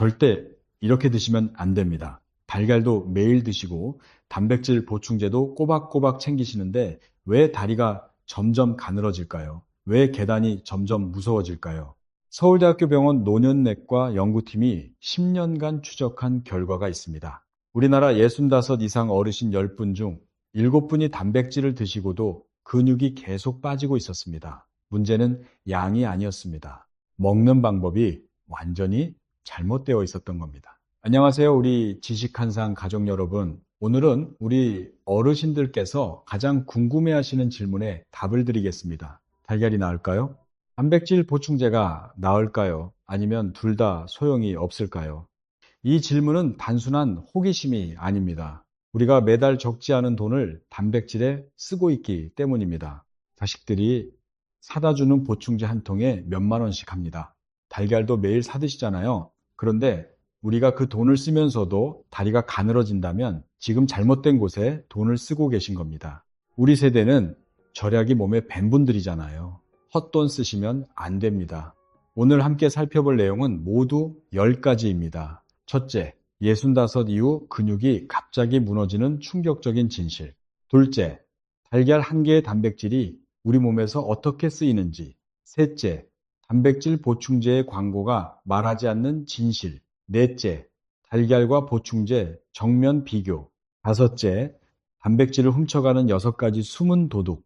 절대 이렇게 드시면 안 됩니다. 달걀도 매일 드시고 단백질 보충제도 꼬박꼬박 챙기시는데 왜 다리가 점점 가늘어질까요? 왜 계단이 점점 무서워질까요? 서울대학교 병원 노년내과 연구팀이 10년간 추적한 결과가 있습니다. 우리나라 65 이상 어르신 10분 중 7분이 단백질을 드시고도 근육이 계속 빠지고 있었습니다. 문제는 양이 아니었습니다. 먹는 방법이 완전히 잘못되어 있었던 겁니다. 안녕하세요. 우리 지식한상 가족 여러분. 오늘은 우리 어르신들께서 가장 궁금해하시는 질문에 답을 드리겠습니다. 달걀이 나을까요? 단백질 보충제가 나을까요? 아니면 둘 다 소용이 없을까요? 이 질문은 단순한 호기심이 아닙니다. 우리가 매달 적지 않은 돈을 단백질에 쓰고 있기 때문입니다. 자식들이 사다 주는 보충제 한 통에 몇만 원씩 합니다. 달걀도 매일 사 드시잖아요. 그런데 우리가 그 돈을 쓰면서도 다리가 가늘어진다면 지금 잘못된 곳에 돈을 쓰고 계신 겁니다. 우리 세대는 절약이 몸에 밴 분들이잖아요. 헛돈 쓰시면 안 됩니다. 오늘 함께 살펴볼 내용은 모두 10가지입니다. 첫째, 65 이후 근육이 갑자기 무너지는 충격적인 진실. 둘째, 달걀 한 개의 단백질이 우리 몸에서 어떻게 쓰이는지. 셋째, 단백질 보충제의 광고가 말하지 않는 진실. 넷째, 달걀과 보충제 정면 비교. 다섯째, 단백질을 훔쳐가는 6가지 숨은 도둑.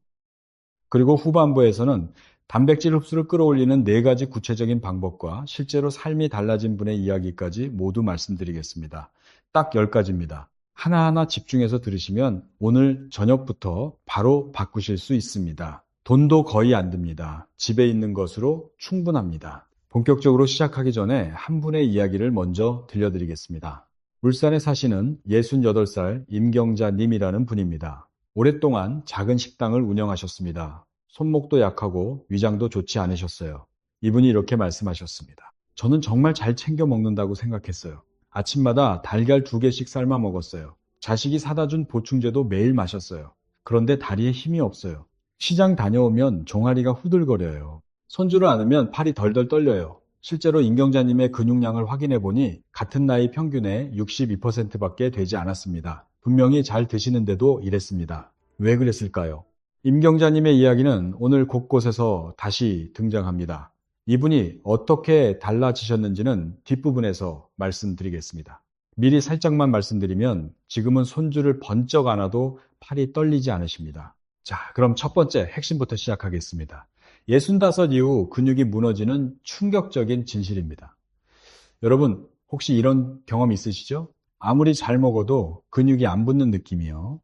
그리고 후반부에서는 단백질 흡수를 끌어올리는 4가지 구체적인 방법과 실제로 삶이 달라진 분의 이야기까지 모두 말씀드리겠습니다. 딱 10가지입니다. 하나하나 집중해서 들으시면 오늘 저녁부터 바로 바꾸실 수 있습니다. 돈도 거의 안 듭니다. 집에 있는 것으로 충분합니다. 본격적으로 시작하기 전에 한 분의 이야기를 먼저 들려드리겠습니다. 울산에 사시는 68살 임경자 님이라는 분입니다. 오랫동안 작은 식당을 운영하셨습니다. 손목도 약하고 위장도 좋지 않으셨어요. 이분이 이렇게 말씀하셨습니다. 저는 정말 잘 챙겨 먹는다고 생각했어요. 아침마다 달걀 2개씩 삶아 먹었어요. 자식이 사다 준 보충제도 매일 마셨어요. 그런데 다리에 힘이 없어요. 시장 다녀오면 종아리가 후들거려요. 손주를 안으면 팔이 덜덜 떨려요. 실제로 임경자님의 근육량을 확인해 보니 같은 나이 평균의 62%밖에 되지 않았습니다. 분명히 잘 드시는데도 이랬습니다. 왜 그랬을까요? 임경자님의 이야기는 오늘 곳곳에서 다시 등장합니다. 이분이 어떻게 달라지셨는지는 뒷부분에서 말씀드리겠습니다. 미리 살짝만 말씀드리면 지금은 손주를 번쩍 안아도 팔이 떨리지 않으십니다. 자, 그럼 첫 번째 핵심부터 시작하겠습니다. 65 이후 근육이 무너지는 충격적인 진실입니다. 여러분, 혹시 이런 경험 있으시죠? 아무리 잘 먹어도 근육이 안 붙는 느낌이요.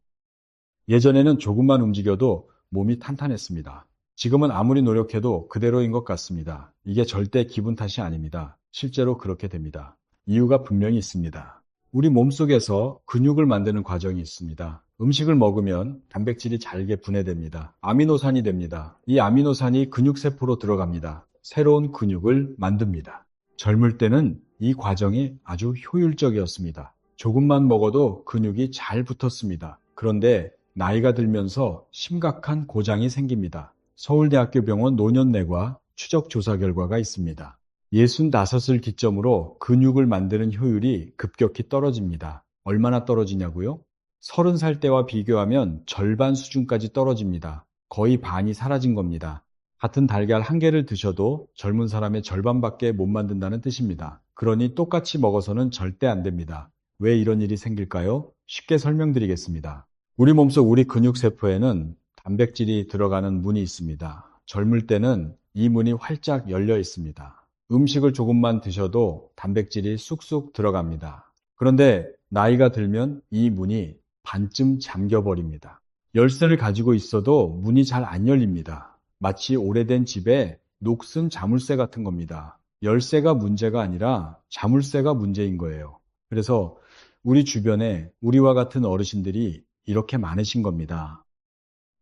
예전에는 조금만 움직여도 몸이 탄탄했습니다. 지금은 아무리 노력해도 그대로인 것 같습니다. 이게 절대 기분 탓이 아닙니다. 실제로 그렇게 됩니다. 이유가 분명히 있습니다. 우리 몸속에서 근육을 만드는 과정이 있습니다. 음식을 먹으면 단백질이 잘게 분해됩니다. 아미노산이 됩니다. 이 아미노산이 근육세포로 들어갑니다. 새로운 근육을 만듭니다. 젊을 때는 이 과정이 아주 효율적이었습니다. 조금만 먹어도 근육이 잘 붙었습니다. 그런데 나이가 들면서 심각한 고장이 생깁니다. 서울대학교 병원 노년내과 추적 조사 결과가 있습니다. 65을 기점으로 근육을 만드는 효율이 급격히 떨어집니다. 얼마나 떨어지냐고요? 30살 때와 비교하면 절반 수준까지 떨어집니다. 거의 반이 사라진 겁니다. 같은 달걀 한 개를 드셔도 젊은 사람의 절반밖에 못 만든다는 뜻입니다. 그러니 똑같이 먹어서는 절대 안 됩니다. 왜 이런 일이 생길까요? 쉽게 설명드리겠습니다. 우리 몸속 우리 근육세포에는 단백질이 들어가는 문이 있습니다. 젊을 때는 이 문이 활짝 열려 있습니다. 음식을 조금만 드셔도 단백질이 쑥쑥 들어갑니다. 그런데 나이가 들면 이 문이 반쯤 잠겨버립니다. 열쇠를 가지고 있어도 문이 잘 안 열립니다. 마치 오래된 집에 녹슨 자물쇠 같은 겁니다. 열쇠가 문제가 아니라 자물쇠가 문제인 거예요. 그래서 우리 주변에 우리와 같은 어르신들이 이렇게 많으신 겁니다.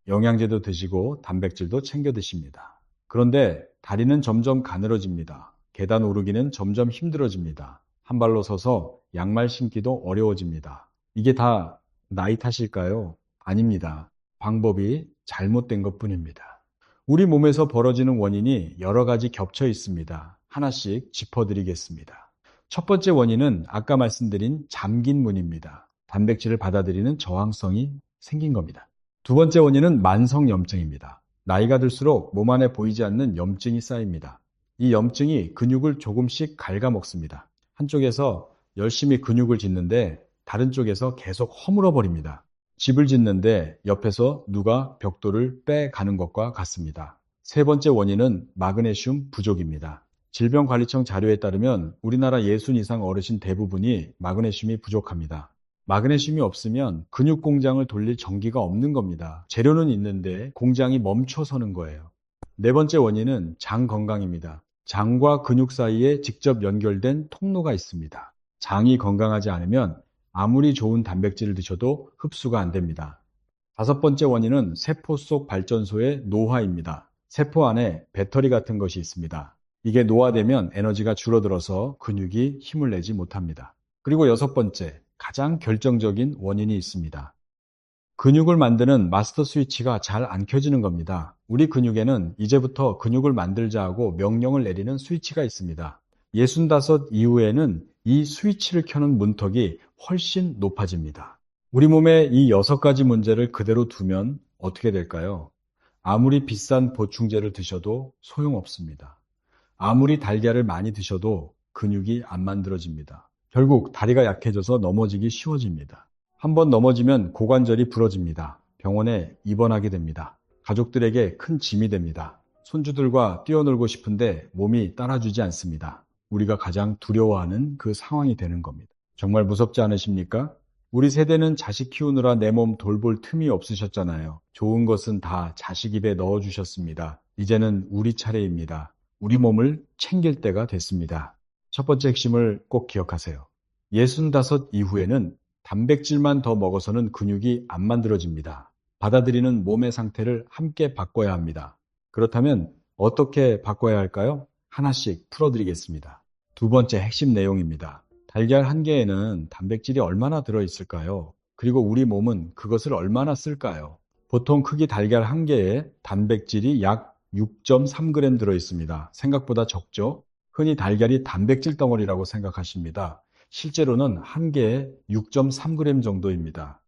영양제도 드시고 단백질도 챙겨 드십니다. 그런데 다리는 점점 가늘어집니다. 계단 오르기는 점점 힘들어집니다. 한 발로 서서 양말 신기도 어려워집니다. 이게 다 나이 탓일까요? 아닙니다. 방법이 잘못된 것뿐입니다. 우리 몸에서 벌어지는 원인이 여러 가지 겹쳐 있습니다. 하나씩 짚어드리겠습니다. 첫 번째 원인은 아까 말씀드린 잠긴 문입니다. 단백질을 받아들이는 저항성이 생긴 겁니다. 두 번째 원인은 만성염증입니다. 나이가 들수록 몸 안에 보이지 않는 염증이 쌓입니다. 이 염증이 근육을 조금씩 갉아먹습니다. 한쪽에서 열심히 근육을 짓는데 다른 쪽에서 계속 허물어 버립니다. 집을 짓는데 옆에서 누가 벽돌을 빼가는 것과 같습니다. 세 번째 원인은 마그네슘 부족입니다. 질병관리청 자료에 따르면 우리나라 60 이상 어르신 대부분이 마그네슘이 부족합니다. 마그네슘이 없으면 근육 공장을 돌릴 전기가 없는 겁니다. 재료는 있는데 공장이 멈춰서는 거예요. 네 번째 원인은 장 건강입니다. 장과 근육 사이에 직접 연결된 통로가 있습니다. 장이 건강하지 않으면 아무리 좋은 단백질을 드셔도 흡수가 안 됩니다. 다섯 번째 원인은 세포 속 발전소의 노화입니다. 세포 안에 배터리 같은 것이 있습니다. 이게 노화되면 에너지가 줄어들어서 근육이 힘을 내지 못합니다. 그리고 여섯 번째, 가장 결정적인 원인이 있습니다. 근육을 만드는 마스터 스위치가 잘 안 켜지는 겁니다. 우리 근육에는 이제부터 근육을 만들자 하고 명령을 내리는 스위치가 있습니다. 65 이후에는 이 스위치를 켜는 문턱이 훨씬 높아집니다. 우리 몸의 이 6가지 문제를 그대로 두면 어떻게 될까요? 아무리 비싼 보충제를 드셔도 소용없습니다. 아무리 달걀을 많이 드셔도 근육이 안 만들어집니다. 결국 다리가 약해져서 넘어지기 쉬워집니다. 한번 넘어지면 고관절이 부러집니다. 병원에 입원하게 됩니다. 가족들에게 큰 짐이 됩니다. 손주들과 뛰어놀고 싶은데 몸이 따라주지 않습니다. 우리가 가장 두려워하는 그 상황이 되는 겁니다. 정말 무섭지 않으십니까? 우리 세대는 자식 키우느라 내 몸 돌볼 틈이 없으셨잖아요. 좋은 것은 다 자식 입에 넣어주셨습니다. 이제는 우리 차례입니다. 우리 몸을 챙길 때가 됐습니다. 첫 번째 핵심을 꼭 기억하세요. 65 이후에는 단백질만 더 먹어서는 근육이 안 만들어집니다. 받아들이는 몸의 상태를 함께 바꿔야 합니다. 그렇다면 어떻게 바꿔야 할까요? 하나씩 풀어드리겠습니다. 두 번째 핵심 내용입니다. 달걀 한 개에는 단백질이 얼마나 들어있을까요? 그리고 우리 몸은 그것을 얼마나 쓸까요? 보통 크기 달걀 한 개에 단백질이 약 6.3g 들어있습니다. 생각보다 적죠? 흔히 달걀이 단백질 덩어리라고 생각하십니다. 실제로는 한 개에 6.3g 정도입니다.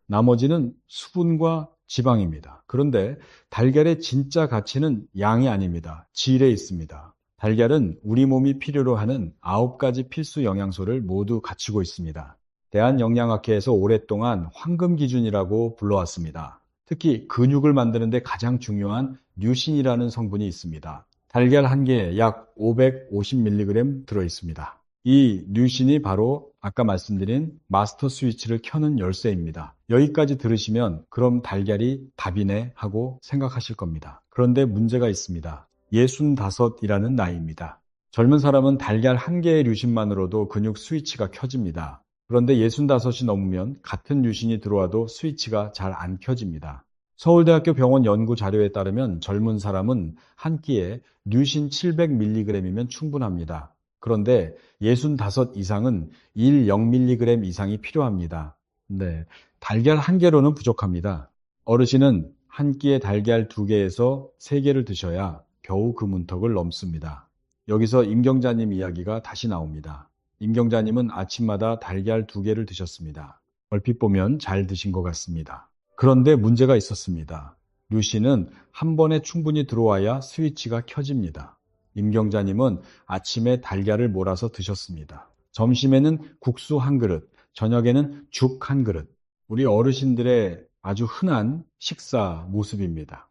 나머지는 수분과 지방입니다. 그런데 달걀의 진짜 가치는 양이 아닙니다. 질에 있습니다. 달걀은 우리 몸이 필요로 하는 9가지 필수 영양소를 모두 갖추고 있습니다. 대한영양학회에서 오랫동안 황금 기준이라고 불러왔습니다. 특히 근육을 만드는 데 가장 중요한 류신이라는 성분이 있습니다. 달걀 한 개에 약 550mg 들어있습니다. 이 류신이 바로 아까 말씀드린 마스터 스위치를 켜는 열쇠입니다. 여기까지 들으시면 그럼 달걀이 답이네 하고 생각하실 겁니다. 그런데 문제가 있습니다. 65이라는 나이입니다. 젊은 사람은 달걀 한 개의 류신만으로도 근육 스위치가 켜집니다. 그런데 65이 넘으면 같은 류신이 들어와도 스위치가 잘 안 켜집니다. 서울대학교 병원 연구 자료에 따르면 젊은 사람은 한 끼에 류신 700mg이면 충분합니다. 그런데 65 이상은 10mg 이상이 필요합니다. 네, 달걀 한 개로는 부족합니다. 어르신은 한 끼에 달걀 2개에서 3개를 드셔야 겨우 그 문턱을 넘습니다. 여기서 임경자님 이야기가 다시 나옵니다. 임경자님은 아침마다 달걀 2개를 드셨습니다. 얼핏 보면 잘 드신 것 같습니다. 그런데 문제가 있었습니다. 류신은 한 번에 충분히 들어와야 스위치가 켜집니다. 임경자님은 아침에 달걀을 몰아서 드셨습니다. 점심에는 국수 한 그릇, 저녁에는 죽 한 그릇. 우리 어르신들의 아주 흔한 식사 모습입니다.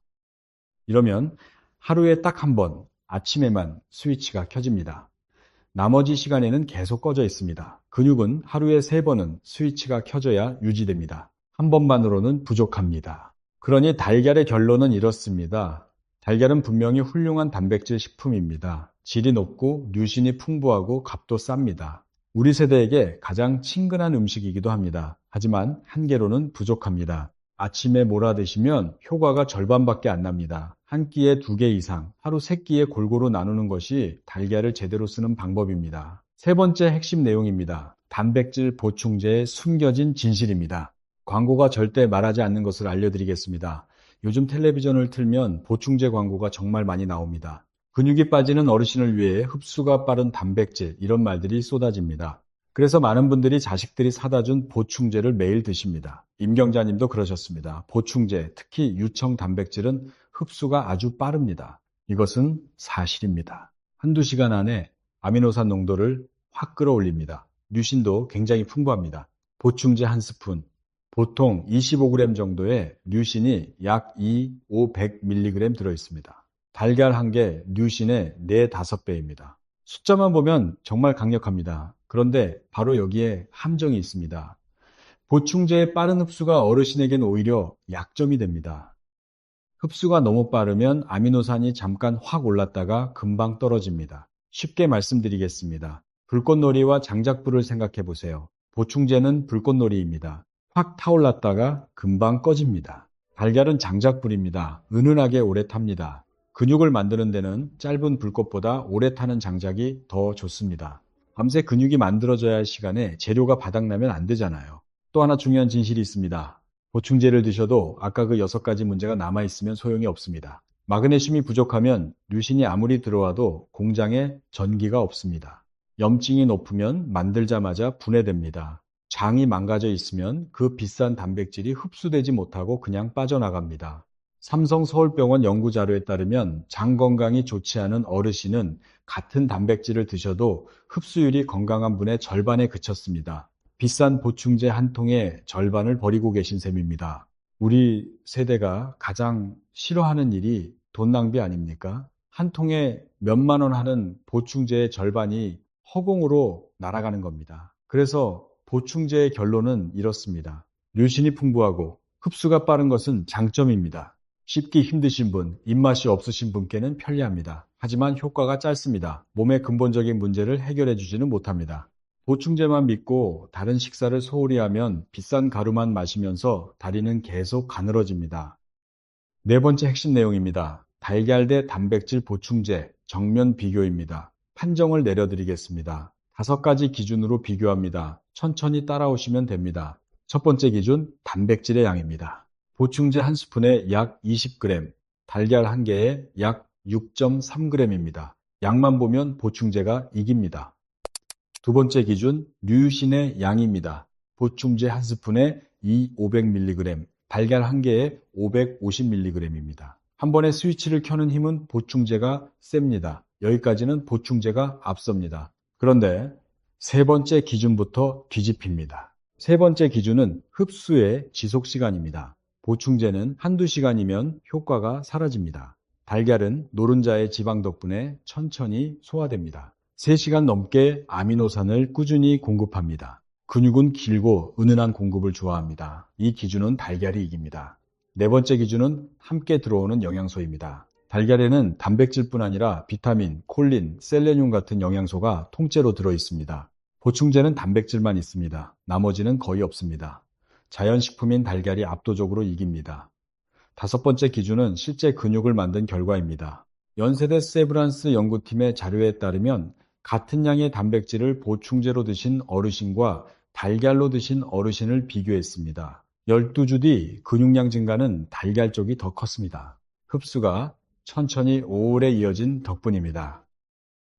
이러면 하루에 딱 한 번, 아침에만 스위치가 켜집니다. 나머지 시간에는 계속 꺼져 있습니다. 근육은 하루에 3번은 스위치가 켜져야 유지됩니다. 한 번만으로는 부족합니다. 그러니 달걀의 결론은 이렇습니다. 달걀은 분명히 훌륭한 단백질 식품입니다. 질이 높고 류신이 풍부하고 값도 쌉니다. 우리 세대에게 가장 친근한 음식이기도 합니다. 하지만 한 개로는 부족합니다. 아침에 몰아 드시면 효과가 절반밖에 안 납니다. 한 끼에 2개 이상, 하루 3끼에 골고루 나누는 것이 달걀을 제대로 쓰는 방법입니다. 세 번째 핵심 내용입니다. 단백질 보충제의 숨겨진 진실입니다. 광고가 절대 말하지 않는 것을 알려드리겠습니다. 요즘 텔레비전을 틀면 보충제 광고가 정말 많이 나옵니다. 근육이 빠지는 어르신을 위해 흡수가 빠른 단백질, 이런 말들이 쏟아집니다. 그래서 많은 분들이 자식들이 사다 준 보충제를 매일 드십니다. 임경자님도 그러셨습니다. 보충제, 특히 유청 단백질은 흡수가 아주 빠릅니다. 이것은 사실입니다. 한두 시간 안에 아미노산 농도를 확 끌어올립니다. 류신도 굉장히 풍부합니다. 보충제 한 스푼, 보통 25g 정도의 류신이 약 2, 5, 100mg 들어있습니다. 달걀 한 개 류신의 4, 5배입니다. 숫자만 보면 정말 강력합니다. 그런데 바로 여기에 함정이 있습니다. 보충제의 빠른 흡수가 어르신에겐 오히려 약점이 됩니다. 흡수가 너무 빠르면 아미노산이 잠깐 확 올랐다가 금방 떨어집니다. 쉽게 말씀드리겠습니다. 불꽃놀이와 장작불을 생각해 보세요. 보충제는 불꽃놀이입니다. 확 타올랐다가 금방 꺼집니다. 달걀은 장작불입니다. 은은하게 오래 탑니다. 근육을 만드는 데는 짧은 불꽃보다 오래 타는 장작이 더 좋습니다. 밤새 근육이 만들어져야 할 시간에 재료가 바닥나면 안 되잖아요. 또 하나 중요한 진실이 있습니다. 보충제를 드셔도 아까 그 6가지 문제가 남아있으면 소용이 없습니다. 마그네슘이 부족하면 류신이 아무리 들어와도 공장에 전기가 없습니다. 염증이 높으면 만들자마자 분해됩니다. 장이 망가져 있으면 그 비싼 단백질이 흡수되지 못하고 그냥 빠져나갑니다. 삼성 서울병원 연구자료에 따르면 장 건강이 좋지 않은 어르신은 같은 단백질을 드셔도 흡수율이 건강한 분의 절반에 그쳤습니다. 비싼 보충제 한 통의 절반을 버리고 계신 셈입니다. 우리 세대가 가장 싫어하는 일이 돈 낭비 아닙니까? 한 통에 몇만 원 하는 보충제의 절반이 허공으로 날아가는 겁니다. 그래서 보충제의 결론은 이렇습니다. 류신이 풍부하고 흡수가 빠른 것은 장점입니다. 씹기 힘드신 분, 입맛이 없으신 분께는 편리합니다. 하지만 효과가 짧습니다. 몸의 근본적인 문제를 해결해 주지는 못합니다. 보충제만 믿고 다른 식사를 소홀히 하면 비싼 가루만 마시면서 다리는 계속 가늘어집니다. 네 번째 핵심 내용입니다. 달걀 대 단백질 보충제 정면 비교입니다. 판정을 내려드리겠습니다. 5가지 기준으로 비교합니다. 천천히 따라오시면 됩니다. 첫 번째 기준, 단백질의 양입니다. 보충제 한 스푼에 약 20g, 달걀 한 개에 약 6.3g입니다. 양만 보면 보충제가 이깁니다. 두 번째 기준, 류신의 양입니다. 보충제 한 스푼에 500mg, 달걀 한 개에 550mg입니다. 한 번에 스위치를 켜는 힘은 보충제가 셉니다. 여기까지는 보충제가 앞섭니다. 그런데 세 번째 기준부터 뒤집힙니다. 세 번째 기준은 흡수의 지속 시간입니다. 보충제는 한두 시간이면 효과가 사라집니다. 달걀은 노른자의 지방 덕분에 천천히 소화됩니다. 3시간 넘게 아미노산을 꾸준히 공급합니다. 근육은 길고 은은한 공급을 좋아합니다. 이 기준은 달걀이 이깁니다. 네 번째 기준은 함께 들어오는 영양소입니다. 달걀에는 단백질뿐 아니라 비타민, 콜린, 셀레늄 같은 영양소가 통째로 들어있습니다. 보충제는 단백질만 있습니다. 나머지는 거의 없습니다. 자연식품인 달걀이 압도적으로 이깁니다. 5번째 기준은 실제 근육을 만든 결과입니다. 연세대 세브란스 연구팀의 자료에 따르면 같은 양의 단백질을 보충제로 드신 어르신과 달걀로 드신 어르신을 비교했습니다. 12주 뒤 근육량 증가는 달걀 쪽이 더 컸습니다. 흡수가 천천히 오래 이어진 덕분입니다.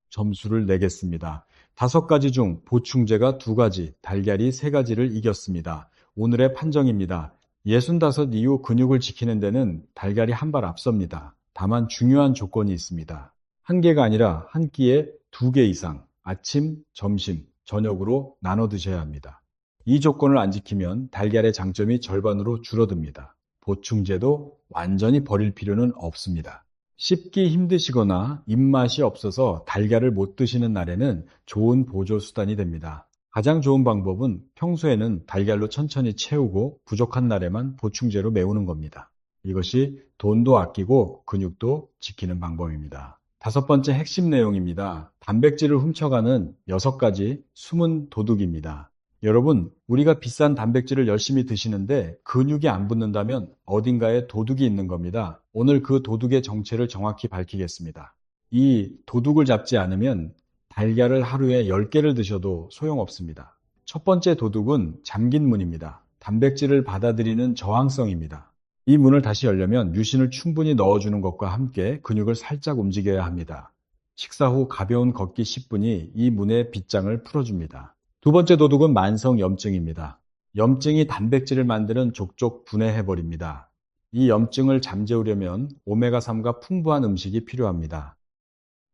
점수를 내겠습니다. 5가지 중 보충제가 2가지, 달걀이 3가지를 이겼습니다. 오늘의 판정입니다. 65 이후 근육을 지키는 데는 달걀이 한 발 앞섭니다. 다만 중요한 조건이 있습니다. 한 개가 아니라 한 끼에 2개 이상, 아침, 점심, 저녁으로 나눠 드셔야 합니다. 이 조건을 안 지키면 달걀의 장점이 절반으로 줄어듭니다. 보충제도 완전히 버릴 필요는 없습니다. 씹기 힘드시거나 입맛이 없어서 달걀을 못 드시는 날에는 좋은 보조 수단이 됩니다. 가장 좋은 방법은 평소에는 달걀로 천천히 채우고 부족한 날에만 보충제로 메우는 겁니다. 이것이 돈도 아끼고 근육도 지키는 방법입니다. 5번째 핵심 내용입니다. 단백질을 훔쳐가는 6가지 숨은 도둑입니다. 여러분, 우리가 비싼 단백질을 열심히 드시는데 근육이 안 붙는다면 어딘가에 도둑이 있는 겁니다. 오늘 그 도둑의 정체를 정확히 밝히겠습니다. 이 도둑을 잡지 않으면 달걀을 하루에 10개를 드셔도 소용없습니다. 첫 번째 도둑은 잠긴 문입니다. 단백질을 받아들이는 저항성입니다. 이 문을 다시 열려면 유신을 충분히 넣어주는 것과 함께 근육을 살짝 움직여야 합니다. 식사 후 가벼운 걷기 10분이 이 문의 빗장을 풀어줍니다. 두 번째 도둑은 만성염증입니다. 염증이 단백질을 만드는 족족 분해해버립니다. 이 염증을 잠재우려면 오메가3가 풍부한 음식이 필요합니다.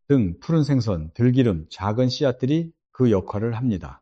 등, 푸른 생선, 들기름, 작은 씨앗들이 그 역할을 합니다.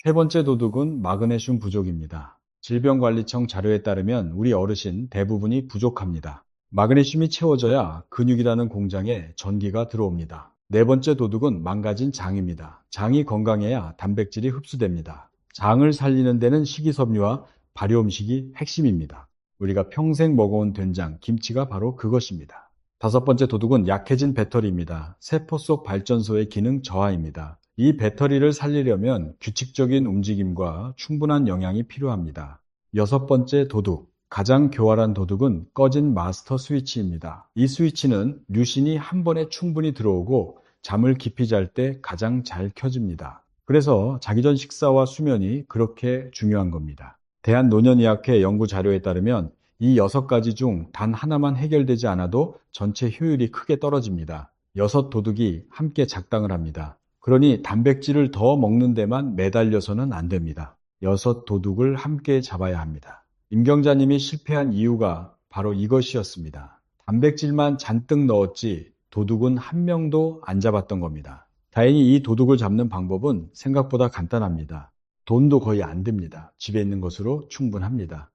세 번째 도둑은 마그네슘 부족입니다. 질병관리청 자료에 따르면 우리 어르신 대부분이 부족합니다. 마그네슘이 채워져야 근육이라는 공장에 전기가 들어옵니다. 네 번째 도둑은 망가진 장입니다. 장이 건강해야 단백질이 흡수됩니다. 장을 살리는 데는 식이섬유와 발효음식이 핵심입니다. 우리가 평생 먹어온 된장, 김치가 바로 그것입니다. 다섯 번째 도둑은 약해진 배터리입니다. 세포 속 발전소의 기능 저하입니다. 이 배터리를 살리려면 규칙적인 움직임과 충분한 영양이 필요합니다. 여섯 번째 도둑, 가장 교활한 도둑은 꺼진 마스터 스위치입니다. 이 스위치는 류신이 한 번에 충분히 들어오고 잠을 깊이 잘 때 가장 잘 켜집니다. 그래서 자기 전 식사와 수면이 그렇게 중요한 겁니다. 대한노년의학회 연구 자료에 따르면 이 6가지 중 단 하나만 해결되지 않아도 전체 효율이 크게 떨어집니다. 6도둑이 함께 작당을 합니다. 그러니 단백질을 더 먹는 데만 매달려서는 안 됩니다. 6도둑을 함께 잡아야 합니다. 임경자님이 실패한 이유가 바로 이것이었습니다. 단백질만 잔뜩 넣었지 도둑은 한 명도 안 잡았던 겁니다. 다행히 이 도둑을 잡는 방법은 생각보다 간단합니다. 돈도 거의 안 듭니다. 집에 있는 것으로 충분합니다.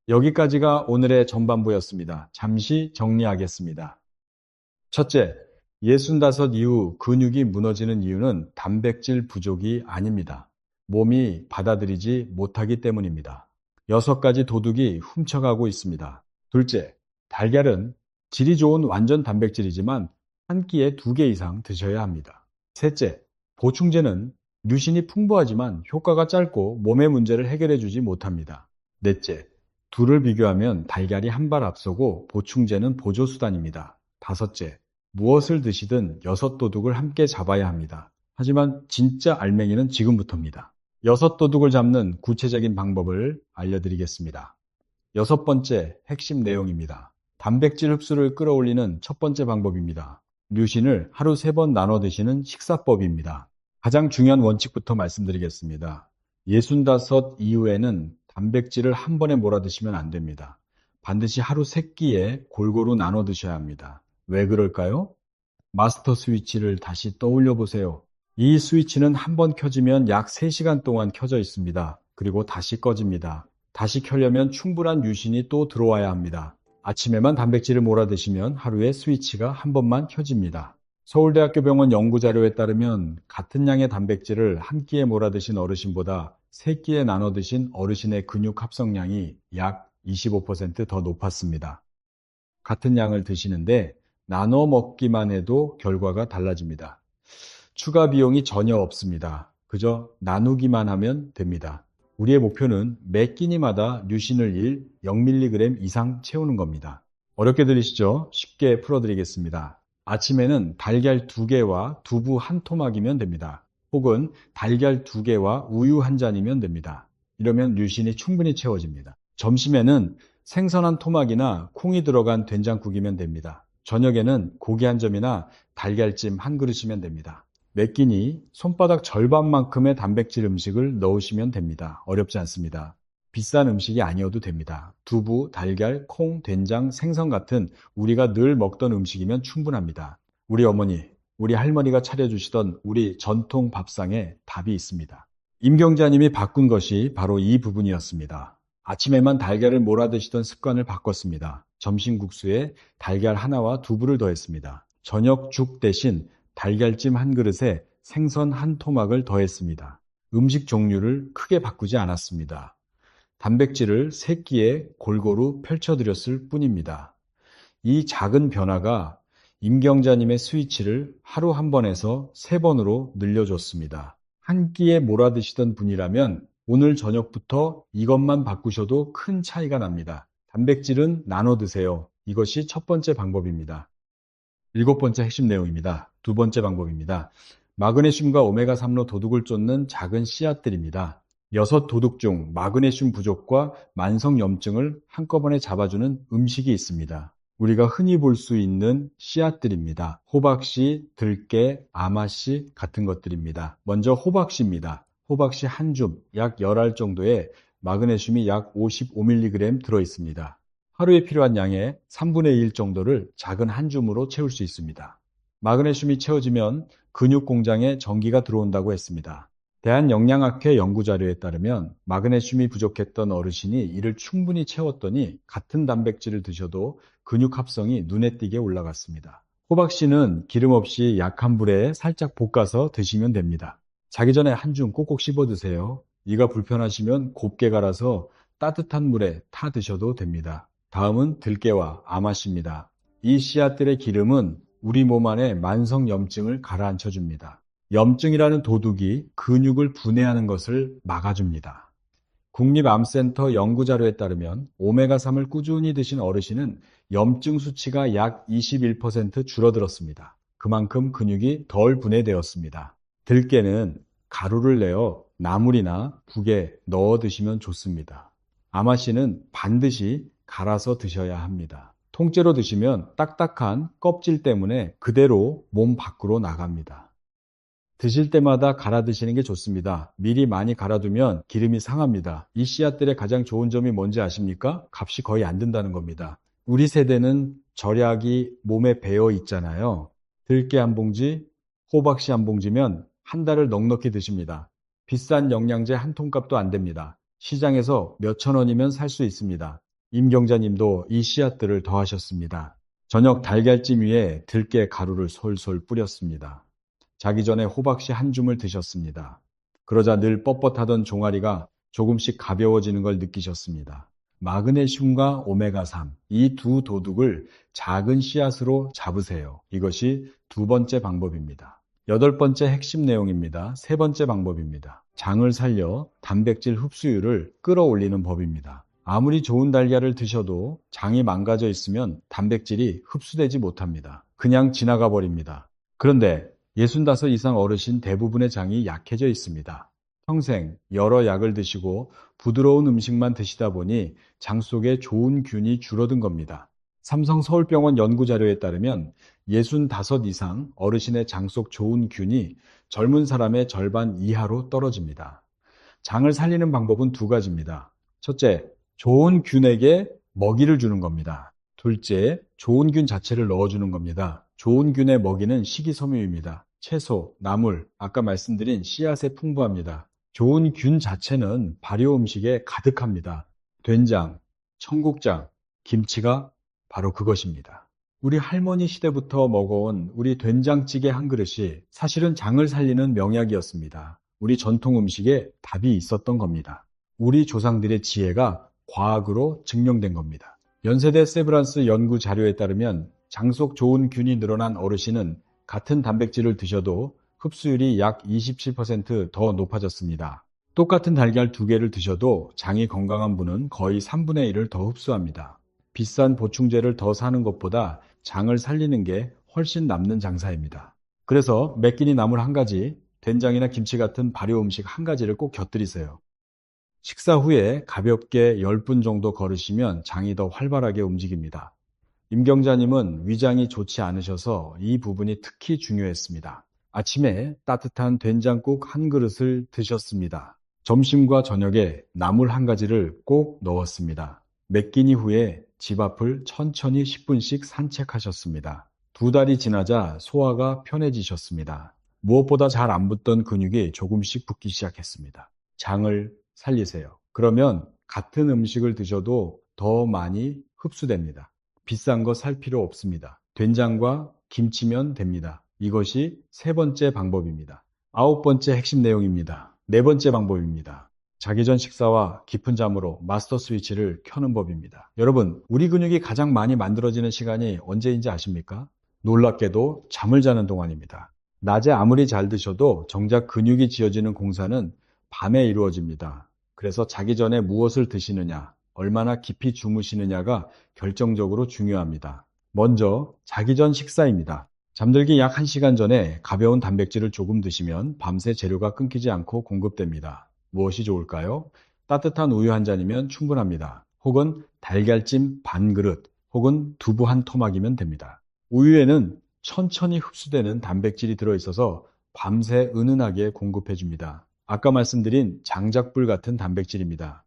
여기까지가 오늘의 전반부였습니다. 잠시 정리하겠습니다. 첫째, 65 이후 근육이 무너지는 이유는 단백질 부족이 아닙니다. 몸이 받아들이지 못하기 때문입니다. 6가지 도둑이 훔쳐가고 있습니다. 둘째, 달걀은 질이 좋은 완전 단백질이지만 한 끼에 2개 이상 드셔야 합니다. 셋째, 보충제는 류신이 풍부하지만 효과가 짧고 몸의 문제를 해결해 주지 못합니다. 넷째, 둘을 비교하면 달걀이 한 발 앞서고 보충제는 보조수단입니다. 다섯째, 무엇을 드시든 6도둑을 함께 잡아야 합니다. 하지만 진짜 알맹이는 지금부터입니다. 6도둑을 잡는 구체적인 방법을 알려드리겠습니다. 6번째 핵심 내용입니다. 단백질 흡수를 끌어올리는 첫 번째 방법입니다. 류신을 하루 3번 나눠 드시는 식사법입니다. 가장 중요한 원칙부터 말씀드리겠습니다. 65 이후에는 단백질을 한 번에 몰아 드시면 안 됩니다. 반드시 하루 3끼에 골고루 나눠 드셔야 합니다. 왜 그럴까요? 마스터 스위치를 다시 떠올려 보세요. 이 스위치는 한 번 켜지면 약 3시간 동안 켜져 있습니다. 그리고 다시 꺼집니다. 다시 켜려면 충분한 유신이 또 들어와야 합니다. 아침에만 단백질을 몰아 드시면 하루에 스위치가 한 번만 켜집니다. 서울대학교 병원 연구자료에 따르면 같은 양의 단백질을 한 끼에 몰아 드신 어르신보다 3끼에 나눠 드신 어르신의 근육 합성량이 약 25% 더 높았습니다. 같은 양을 드시는데 나눠 먹기만 해도 결과가 달라집니다. 추가 비용이 전혀 없습니다. 그저 나누기만 하면 됩니다. 우리의 목표는 매 끼니마다 류신을 0mg 이상 채우는 겁니다. 어렵게 들리시죠? 쉽게 풀어드리겠습니다. 아침에는 달걀 2개와 두부 1토막이면 됩니다. 혹은 달걀 2개와 우유 1잔이면 됩니다. 이러면 류신이 충분히 채워집니다. 점심에는 생선 1토막이나 콩이 들어간 된장국이면 됩니다. 저녁에는 고기 1점이나 달걀찜 1그릇이면 됩니다. 매 끼니 손바닥 절반만큼의 단백질 음식을 넣으시면 됩니다. 어렵지 않습니다. 비싼 음식이 아니어도 됩니다. 두부, 달걀, 콩, 된장, 생선 같은 우리가 늘 먹던 음식이면 충분합니다. 우리 어머니, 우리 할머니가 차려주시던 우리 전통 밥상에 답이 있습니다. 임경자님이 바꾼 것이 바로 이 부분이었습니다. 아침에만 달걀을 몰아 드시던 습관을 바꿨습니다. 점심 국수에 달걀 하나와 두부를 더했습니다. 저녁 죽 대신 달걀찜 1그릇에 생선 1토막을 더했습니다. 음식 종류를 크게 바꾸지 않았습니다. 단백질을 3끼에 골고루 펼쳐드렸을 뿐입니다. 이 작은 변화가 임경자님의 스위치를 하루 1번에서 3번으로 늘려줬습니다. 한 끼에 몰아드시던 분이라면 오늘 저녁부터 이것만 바꾸셔도 큰 차이가 납니다. 단백질은 나눠 드세요. 이것이 첫 번째 방법입니다. 7번째 핵심 내용입니다. 두 번째 방법입니다. 마그네슘과 오메가3로 도둑을 쫓는 작은 씨앗들입니다. 6 도둑 중 마그네슘 부족과 만성 염증을 한꺼번에 잡아주는 음식이 있습니다. 우리가 흔히 볼 수 있는 씨앗들입니다. 호박씨, 들깨, 아마씨 같은 것들입니다. 먼저 호박씨입니다. 호박씨 한 줌, 약 10알 정도의 마그네슘이 약 55mg 들어있습니다. 하루에 필요한 양의 3분의 1 정도를 작은 한 줌으로 채울 수 있습니다. 마그네슘이 채워지면 근육 공장에 전기가 들어온다고 했습니다. 대한영양학회 연구자료에 따르면 마그네슘이 부족했던 어르신이 이를 충분히 채웠더니 같은 단백질을 드셔도 근육 합성이 눈에 띄게 올라갔습니다. 호박씨는 기름 없이 약한 불에 살짝 볶아서 드시면 됩니다. 자기 전에 한 줌 꼭꼭 씹어 드세요. 이가 불편하시면 곱게 갈아서 따뜻한 물에 타 드셔도 됩니다. 다음은 들깨와 아마씨입니다. 이 씨앗들의 기름은 우리 몸 안에 만성 염증을 가라앉혀 줍니다. 염증이라는 도둑이 근육을 분해하는 것을 막아줍니다. 국립암센터 연구자료에 따르면 오메가3을 꾸준히 드신 어르신은 염증 수치가 약 21% 줄어들었습니다. 그만큼 근육이 덜 분해되었습니다. 들깨는 가루를 내어 나물이나 국에 넣어 드시면 좋습니다. 아마씨는 반드시 갈아서 드셔야 합니다. 통째로 드시면 딱딱한 껍질 때문에 그대로 몸 밖으로 나갑니다. 드실 때마다 갈아 드시는 게 좋습니다. 미리 많이 갈아두면 기름이 상합니다. 이 씨앗들의 가장 좋은 점이 뭔지 아십니까? 값이 거의 안 든다는 겁니다. 우리 세대는 절약이 몸에 배어 있잖아요. 들깨 한 봉지, 호박씨 한 봉지면 한 달을 넉넉히 드십니다. 비싼 영양제 한 통값도 안 됩니다. 시장에서 몇천 원이면 살 수 있습니다. 임 경자님도 이 씨앗들을 더하셨습니다. 저녁 달걀찜 위에 들깨 가루를 솔솔 뿌렸습니다. 자기 전에 호박씨 한 줌을 드셨습니다. 그러자 늘 뻣뻣하던 종아리가 조금씩 가벼워지는 걸 느끼셨습니다. 마그네슘과 오메가3, 이 두 도둑을 작은 씨앗으로 잡으세요. 이것이 두 번째 방법입니다. 8번째 핵심 내용입니다. 세 번째 방법입니다. 장을 살려 단백질 흡수율을 끌어올리는 법입니다. 아무리 좋은 달걀을 드셔도 장이 망가져 있으면 단백질이 흡수되지 못합니다. 그냥 지나가 버립니다. 그런데 65 이상 어르신 대부분의 장이 약해져 있습니다. 평생 여러 약을 드시고 부드러운 음식만 드시다 보니 장 속에 좋은 균이 줄어든 겁니다. 삼성 서울병원 연구자료에 따르면 65 이상 어르신의 장 속 좋은 균이 젊은 사람의 절반 이하로 떨어집니다. 장을 살리는 방법은 두 가지입니다. 첫째, 좋은 균에게 먹이를 주는 겁니다. 둘째, 좋은 균 자체를 넣어주는 겁니다. 좋은 균의 먹이는 식이섬유입니다. 채소, 나물, 아까 말씀드린 씨앗에 풍부합니다. 좋은 균 자체는 발효 음식에 가득합니다. 된장, 청국장, 김치가 바로 그것입니다. 우리 할머니 시대부터 먹어온 우리 된장찌개 한 그릇이 사실은 장을 살리는 명약이었습니다. 우리 전통 음식에 답이 있었던 겁니다. 우리 조상들의 지혜가 과학으로 증명된 겁니다. 연세대 세브란스 연구 자료에 따르면 장 속 좋은 균이 늘어난 어르신은 같은 단백질을 드셔도 흡수율이 약 27% 더 높아졌습니다. 똑같은 달걀 2개를 드셔도 장이 건강한 분은 거의 3분의 1을 더 흡수합니다. 비싼 보충제를 더 사는 것보다 장을 살리는 게 훨씬 남는 장사입니다. 그래서 몇 끼니 나물 한 가지, 된장이나 김치 같은 발효 음식 한 가지를 꼭 곁들이세요. 식사 후에 가볍게 10분 정도 걸으시면 장이 더 활발하게 움직입니다. 임경자님은 위장이 좋지 않으셔서 이 부분이 특히 중요했습니다. 아침에 따뜻한 된장국 한 그릇을 드셨습니다. 점심과 저녁에 나물 한 가지를 꼭 넣었습니다. 몇 끼니 후에 집 앞을 천천히 10분씩 산책하셨습니다. 2달이 지나자 소화가 편해지셨습니다. 무엇보다 잘 안 붙던 근육이 조금씩 붙기 시작했습니다. 장을 살리세요. 그러면 같은 음식을 드셔도 더 많이 흡수됩니다. 비싼 거 살 필요 없습니다. 된장과 김치면 됩니다. 이것이 세 번째 방법입니다. 9번째 핵심 내용입니다. 네 번째 방법입니다. 자기 전 식사와 깊은 잠으로 마스터 스위치를 켜는 법입니다. 여러분, 우리 근육이 가장 많이 만들어지는 시간이 언제인지 아십니까? 놀랍게도 잠을 자는 동안입니다. 낮에 아무리 잘 드셔도 정작 근육이 지어지는 공사는 밤에 이루어집니다. 그래서 자기 전에 무엇을 드시느냐, 얼마나 깊이 주무시느냐가 결정적으로 중요합니다. 먼저 자기 전 식사입니다. 잠들기 약 1시간 전에 가벼운 단백질을 조금 드시면 밤새 재료가 끊기지 않고 공급됩니다. 무엇이 좋을까요? 따뜻한 우유 한 잔이면 충분합니다. 혹은 달걀찜 반 그릇, 혹은 두부 한 토막이면 됩니다. 우유에는 천천히 흡수되는 단백질이 들어있어서 밤새 은은하게 공급해줍니다. 아까 말씀드린 장작불 같은 단백질입니다.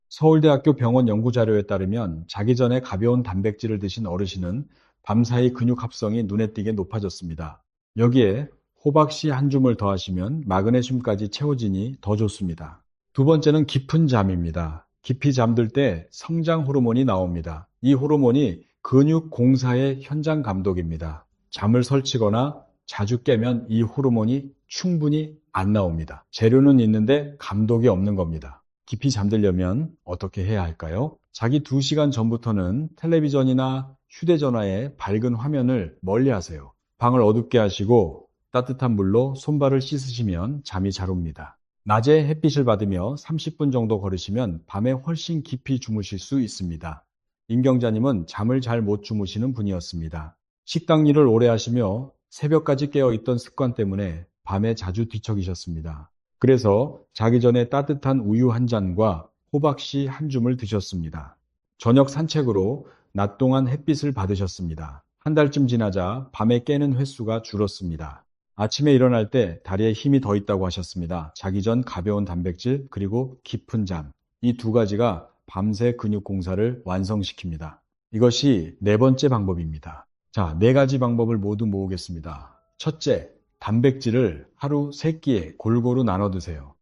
서울대학교 병원 연구자료에 따르면 자기 전에 가벼운 단백질을 드신 어르신은 밤사이 근육 합성이 눈에 띄게 높아졌습니다. 여기에 호박씨 한 줌을 더하시면 마그네슘까지 채워지니 더 좋습니다. 두 번째는 깊은 잠입니다. 깊이 잠들 때 성장 호르몬이 나옵니다. 이 호르몬이 근육 공사의 현장 감독입니다. 잠을 설치거나 자주 깨면 이 호르몬이 충분히 안 나옵니다. 재료는 있는데 감독이 없는 겁니다. 깊이 잠들려면 어떻게 해야 할까요? 자기 2시간 전부터는 텔레비전이나 휴대전화의 밝은 화면을 멀리 하세요. 방을 어둡게 하시고 따뜻한 물로 손발을 씻으시면 잠이 잘 옵니다. 낮에 햇빛을 받으며 30분 정도 걸으시면 밤에 훨씬 깊이 주무실 수 있습니다. 임경자님은 잠을 잘 못 주무시는 분이었습니다. 식당 일을 오래 하시며 새벽까지 깨어있던 습관 때문에 밤에 자주 뒤척이셨습니다. 그래서 자기 전에 따뜻한 우유 한 잔과 호박씨 한 줌을 드셨습니다. 저녁 산책으로 낮 동안 햇빛을 받으셨습니다. 한 달쯤 지나자 밤에 깨는 횟수가 줄었습니다. 아침에 일어날 때 다리에 힘이 더 있다고 하셨습니다. 자기 전 가벼운 단백질 그리고 깊은 잠. 이 두 가지가 밤새 근육 공사를 완성시킵니다. 이것이 네 번째 방법입니다. 자, 네 가지 방법을 모두 모으겠습니다. 첫째, 단백질을 하루 3끼에 골고루 나눠 드세요.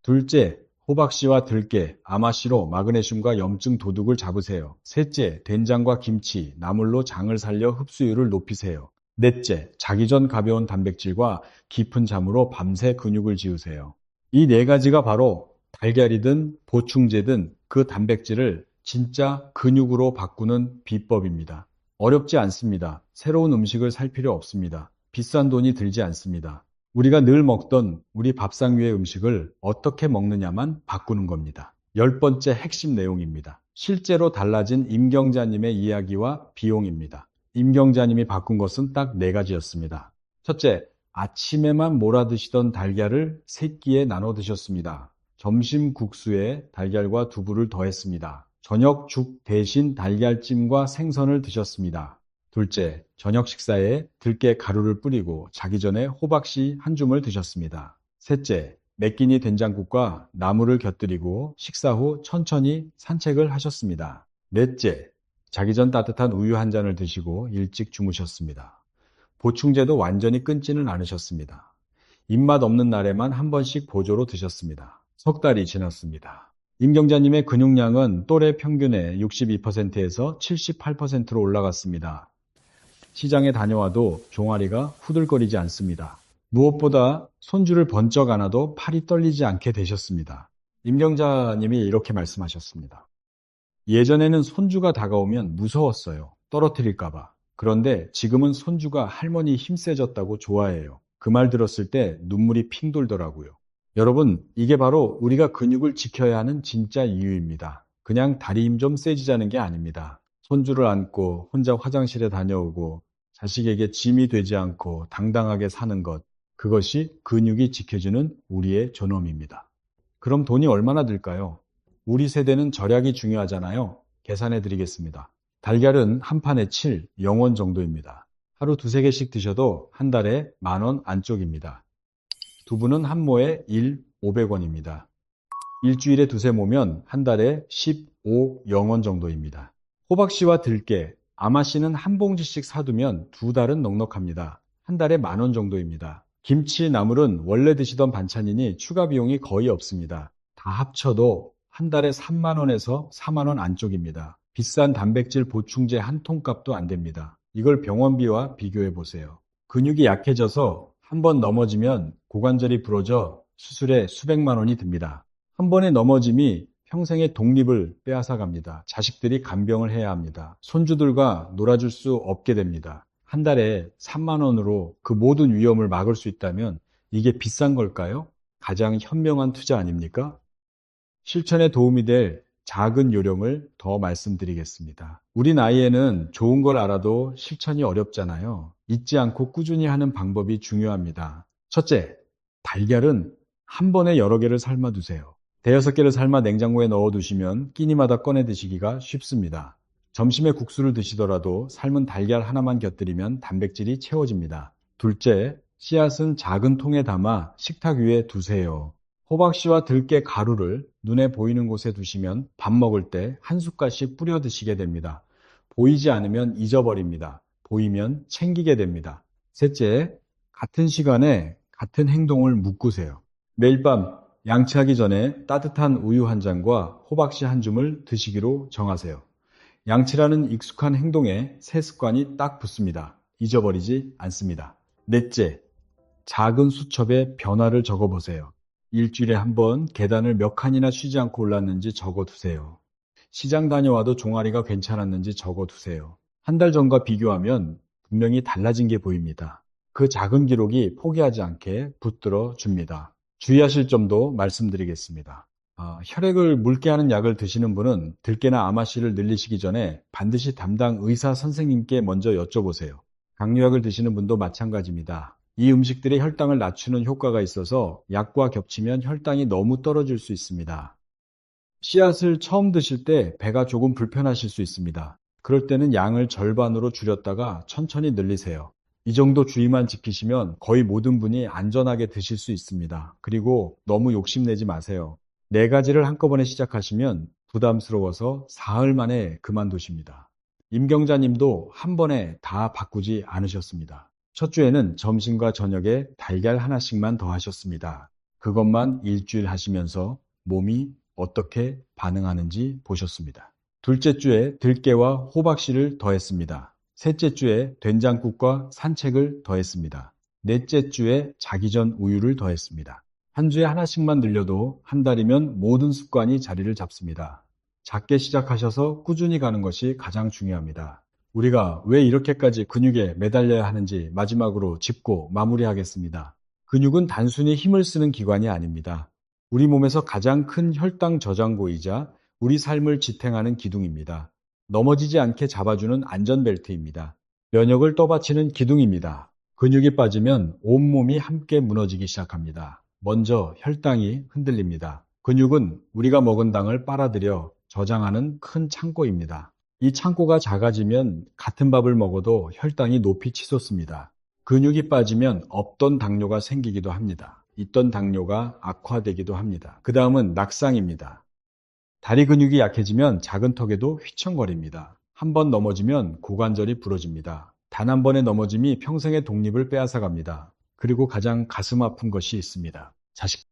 둘째, 호박씨와 들깨, 아마씨로 마그네슘과 염증 도둑을 잡으세요. 셋째, 된장과 김치, 나물로 장을 살려 흡수율을 높이세요. 넷째, 자기 전 가벼운 단백질과 깊은 잠으로 밤새 근육을 지으세요. 이 네 가지가 바로 달걀이든 보충제든 그 단백질을 진짜 근육으로 바꾸는 비법입니다. 어렵지 않습니다. 새로운 음식을 살 필요 없습니다. 비싼 돈이 들지 않습니다. 우리가 늘 먹던 우리 밥상 위의 음식을 어떻게 먹느냐만 바꾸는 겁니다. 10번째 핵심 내용입니다. 실제로 달라진 임경자님의 이야기와 비용입니다. 임경자님이 바꾼 것은 딱 4가지였습니다. 첫째, 아침에만 몰아드시던 달걀을 3끼에 나눠 드셨습니다. 점심 국수에 달걀과 두부를 더했습니다. 저녁 죽 대신 달걀찜과 생선을 드셨습니다. 둘째, 저녁 식사에 들깨 가루를 뿌리고 자기 전에 호박씨 한 줌을 드셨습니다. 셋째, 매끼니 된장국과 나물을 곁들이고 식사 후 천천히 산책을 하셨습니다. 넷째, 자기 전 따뜻한 우유 한 잔을 드시고 일찍 주무셨습니다. 보충제도 완전히 끊지는 않으셨습니다. 입맛 없는 날에만 한 번씩 보조로 드셨습니다. 석 달이 지났습니다. 임경자님의 근육량은 또래 평균의 62%에서 78%로 올라갔습니다. 시장에 다녀와도 종아리가 후들거리지 않습니다. 무엇보다 손주를 번쩍 안아도 팔이 떨리지 않게 되셨습니다. 임경자님이 이렇게 말씀하셨습니다. 예전에는 손주가 다가오면 무서웠어요. 떨어뜨릴까봐. 그런데 지금은 손주가 할머니 힘 세졌다고 좋아해요. 그 말 들었을 때 눈물이 핑 돌더라고요. 여러분, 이게 바로 우리가 근육을 지켜야 하는 진짜 이유입니다. 그냥 다리 힘 좀 세지자는 게 아닙니다. 손주를 안고 혼자 화장실에 다녀오고 자식에게 짐이 되지 않고 당당하게 사는 것, 그것이 근육이 지켜주는 우리의 존엄입니다. 그럼 돈이 얼마나 들까요? 우리 세대는 절약이 중요하잖아요. 계산해 드리겠습니다. 달걀은 한 판에 7, 0원 정도입니다. 하루 2-3개씩 드셔도 한 달에 10,000원 안쪽입니다. 두부는 한 모에 1, 500원입니다. 일주일에 2세 모면 한 달에 15, 0원 정도입니다. 호박씨와 들깨, 아마씨는 한 봉지씩 사두면 2달은 넉넉합니다. 한 달에 10,000원 정도입니다. 김치, 나물은 원래 드시던 반찬이니 추가 비용이 거의 없습니다. 다 합쳐도 한 달에 3만원에서 4만원 안쪽입니다. 비싼 단백질 보충제 한 통값도 안 됩니다. 이걸 병원비와 비교해 보세요. 근육이 약해져서 한 번 넘어지면 고관절이 부러져 수술에 수백만 원이 듭니다. 한 번의 넘어짐이 평생의 독립을 빼앗아 갑니다. 자식들이 간병을 해야 합니다. 손주들과 놀아줄 수 없게 됩니다. 한 달에 3만 원으로 그 모든 위험을 막을 수 있다면 이게 비싼 걸까요? 가장 현명한 투자 아닙니까? 실천에 도움이 될 작은 요령을 더 말씀드리겠습니다. 우리 나이에는 좋은 걸 알아도 실천이 어렵잖아요. 잊지 않고 꾸준히 하는 방법이 중요합니다. 첫째, 달걀은 한 번에 여러 개를 삶아 두세요. 대여섯 개를 삶아 냉장고에 넣어 두시면 끼니마다 꺼내 드시기가 쉽습니다. 점심에 국수를 드시더라도 삶은 달걀 하나만 곁들이면 단백질이 채워집니다. 둘째, 씨앗은 작은 통에 담아 식탁 위에 두세요. 호박씨와 들깨 가루를 눈에 보이는 곳에 두시면 밥 먹을 때 한 숟갈씩 뿌려 드시게 됩니다. 보이지 않으면 잊어버립니다. 보이면 챙기게 됩니다. 셋째, 같은 시간에 같은 행동을 묶으세요. 매일 밤 양치하기 전에 따뜻한 우유 한 잔과 호박씨 한 줌을 드시기로 정하세요. 양치라는 익숙한 행동에 새 습관이 딱 붙습니다. 잊어버리지 않습니다. 넷째, 작은 수첩에 변화를 적어보세요. 일주일에 한 번 계단을 몇 칸이나 쉬지 않고 올랐는지 적어두세요. 시장 다녀와도 종아리가 괜찮았는지 적어두세요. 한 달 전과 비교하면 분명히 달라진 게 보입니다. 그 작은 기록이 포기하지 않게 붙들어 줍니다. 주의하실 점도 말씀드리겠습니다. 혈액을 묽게 하는 약을 드시는 분은 들깨나 아마씨를 늘리시기 전에 반드시 담당 의사 선생님께 먼저 여쭤보세요. 강요약을 드시는 분도 마찬가지입니다. 이 음식들이 혈당을 낮추는 효과가 있어서 약과 겹치면 혈당이 너무 떨어질 수 있습니다. 씨앗을 처음 드실 때 배가 조금 불편하실 수 있습니다. 그럴 때는 양을 절반으로 줄였다가 천천히 늘리세요. 이 정도 주의만 지키시면 거의 모든 분이 안전하게 드실 수 있습니다. 그리고 너무 욕심내지 마세요. 네 가지를 한꺼번에 시작하시면 부담스러워서 사흘 만에 그만두십니다. 임경자님도 한 번에 다 바꾸지 않으셨습니다. 첫 주에는 점심과 저녁에 달걀 하나씩만 더 하셨습니다. 그것만 일주일 하시면서 몸이 어떻게 반응하는지 보셨습니다. 둘째 주에 들깨와 호박씨를 더했습니다. 셋째 주에 된장국과 산책을 더했습니다. 넷째 주에 자기 전 우유를 더했습니다. 한 주에 하나씩만 늘려도 한 달이면 모든 습관이 자리를 잡습니다. 작게 시작하셔서 꾸준히 가는 것이 가장 중요합니다. 우리가 왜 이렇게까지 근육에 매달려야 하는지 마지막으로 짚고 마무리하겠습니다. 근육은 단순히 힘을 쓰는 기관이 아닙니다. 우리 몸에서 가장 큰 혈당 저장고이자 우리 삶을 지탱하는 기둥입니다. 넘어지지 않게 잡아주는 안전벨트입니다. 면역을 떠받치는 기둥입니다. 근육이 빠지면 온몸이 함께 무너지기 시작합니다. 먼저 혈당이 흔들립니다. 근육은 우리가 먹은 당을 빨아들여 저장하는 큰 창고입니다. 이 창고가 작아지면 같은 밥을 먹어도 혈당이 높이 치솟습니다. 근육이 빠지면 없던 당뇨가 생기기도 합니다. 있던 당뇨가 악화되기도 합니다. 그 다음은 낙상입니다. 다리 근육이 약해지면 작은 턱에도 휘청거립니다. 한 번 넘어지면 고관절이 부러집니다. 단 한 번의 넘어짐이 평생의 독립을 빼앗아갑니다. 그리고 가장 가슴 아픈 것이 있습니다. 자식